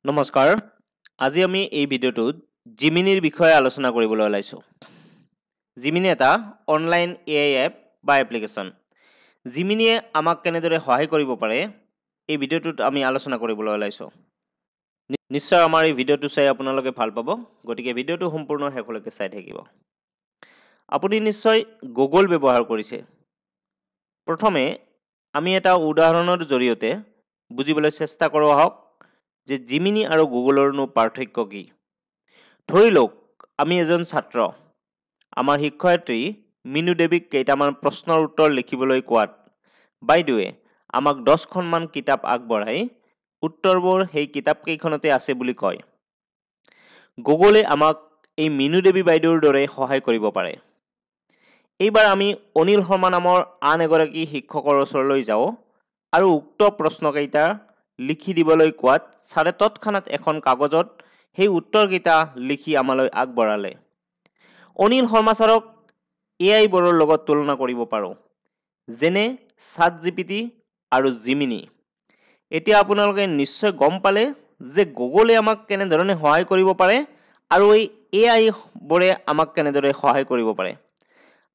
নমস্কাৰ আজি আমি এই ভিডিঅ'টোত জিমিনিৰ বিষয়ে আলোচনা কৰিবলৈ ওলাইছো জিমিনি এটা অনলাইন এআই এপ বা এপ্লিকেশ্যন জিমিনিয়ে আমাক কেনেদৰে সহায় কৰিব পাৰে এই ভিডিঅ'টোত আমি আলোচনা কৰিবলৈ ওলাইছো নিশ্চয় আমাৰ এই ভিডিঅ'টো চাই আপোনালোকে ভাল পাব গতিকে ভিডিঅ'টো সম্পূৰ্ণ শেষলৈকে চাই থাকিব আপুনি নিশ্চয় গুগল ব্যৱহাৰ কৰিছে প্ৰথমে আমি এটা উদাহৰণৰ জৰিয়তে বুজিবলৈ চেষ্টা কৰোঁ আহক যে জিমিনি আৰু গুগলৰনো পাৰ্থক্য কি ধৰি লওক আমি এজন ছাত্ৰ আমাৰ শিক্ষয়িত্ৰী মিনু দেৱীক কেইটামান প্ৰশ্নৰ উত্তৰ লিখিবলৈ কোৱাত বাইদেৱে আমাক 10খনমান কিতাপ আগবঢ়াই উত্তৰবোৰ সেই কিতাপ কেইখনতে আছে বুলি কয় গুগলে আমাক এই মিনু দেৱী বাইদেউৰ দৰে সহায় কৰিব পাৰে এইবাৰ আমি অনিল শৰ্মা নামৰ আন এগৰাকী শিক্ষকৰ ওচৰলৈ যাওঁ আৰু উক্ত প্ৰশ্নকেইটা লিখি দিবলৈ কোৱাত ছাৰে তৎক্ষণাত এখন কাগজত সেই উত্তৰকেইটা লিখি আমালৈ আগবঢ়ালে অনিল শৰ্মা ছাৰক এআই বোৰৰ লগত তুলনা কৰিব পাৰোঁ যেনে ChatGPT আৰু জিমিনি এতিয়া আপোনালোকে নিশ্চয় গম পালে যে গুগলে আমাক কেনেধৰণে সহায় কৰিব পাৰে আৰু এই এআই বোৰে আমাক কেনেদৰে সহায় কৰিব পাৰে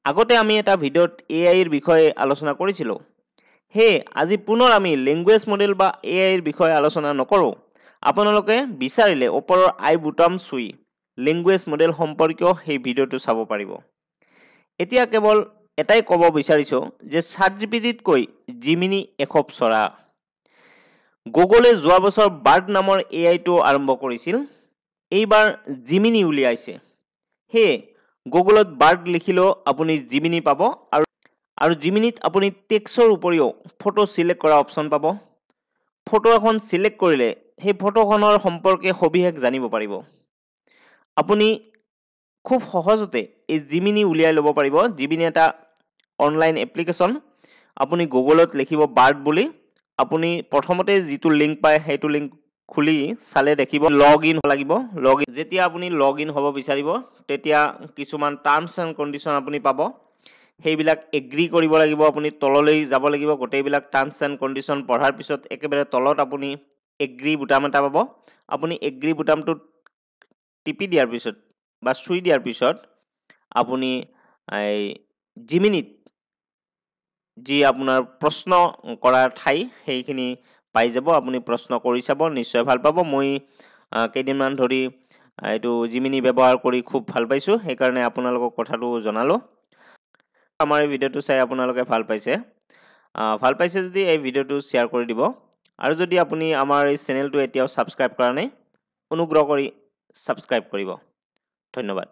আগতে আমি এটা ভিডিঅ'ত এআইৰ বিষয়ে আলোচনা কৰিছিলোঁ হে আজি পুনৰ আমি ল্যাঙ্গুৱেজ মডেল বা এআইৰ বিষয়ে আলোচনা নকৰো আপোনালোকে বিচাৰিলে ওপৰৰ আই বুটাম চুই ল্যাঙ্গুৱেজ মডেল সম্পৰ্কীয় সেই ভিডিঅ'টো চাব পাৰিব এতিয়া কেৱল এটাই ক'ব বিচাৰিছো যে ChatGPTতকৈ জিমিনি এখপ চৰা গুগলে যোৱা বছৰ বাৰ্ড নামৰ এআইটো আৰম্ভ কৰিছিল এইবাৰ জিমিনি উলিয়াইছে হে গুগলত বাৰ্ড লিখিলেও আপুনি জিমিনি পাব আৰু জিমিনিত আপুনি টেক্সটৰ উপৰিও ফটো সিলেক্ট কৰা অপচন পাব ফটো এখন সিলেক্ট কৰিলে সেই ফটোখনৰ সম্পৰ্কে সবিশেষ জানিব পাৰিব আপুনি খুব সহজতে এই জিমিনি উলিয়াই ল'ব পাৰিব জিমিনি এটা অনলাইন এপ্লিকেশ্যন আপুনি গুগলত লিখিব বাৰ্ড বুলি আপুনি প্ৰথমতে যিটো লিংক পায় সেইটো লিংক খুলি চালে দেখিব লগইন লাগিব লগইন যেতিয়া আপুনি লগইন হ'ব বিচাৰিব তেতিয়া কিছুমান টাৰ্মছ এণ্ড কণ্ডিশ্যন আপুনি পাব সেইবিলাক এগ্ৰি কৰিব লাগিব আপুনি তললৈ যাব লাগিব গোটেইবিলাক টাৰ্মছ এণ্ড কণ্ডিশ্যন পঢ়াৰ পিছত একেবাৰে তলত আপুনি এগ্ৰি বুটাম এটা পাব আপুনি এগ্ৰি বুটামটোত টিপি দিয়াৰ পিছত বা চুই দিয়াৰ পিছত আপুনি এই জিমিনিত যি আপোনাৰ প্ৰশ্ন কৰাৰ ঠাই সেইখিনি পাই যাব আপুনি প্ৰশ্ন কৰি চাব নিশ্চয় ভাল পাব মই কেইদিনমান ধৰি এইটো জিমিনি ব্যৱহাৰ কৰি খুব ভাল পাইছো সেইকাৰণে আপোনালোকক কথাটো জনালো আমাৰ এই ভিডিঅ'টো চাই আপোনালোকে ভাল পাইছে যদি এই ভিডিঅ'টো শ্বেয়াৰ কৰি দিব আৰু যদি আপুনি আমাৰ এই চেনেলটো এতিয়াও সাবস্ক্ৰাইব কৰা নাই অনুগ্ৰহ কৰি সাবস্ক্ৰাইব কৰিব ধন্যবাদ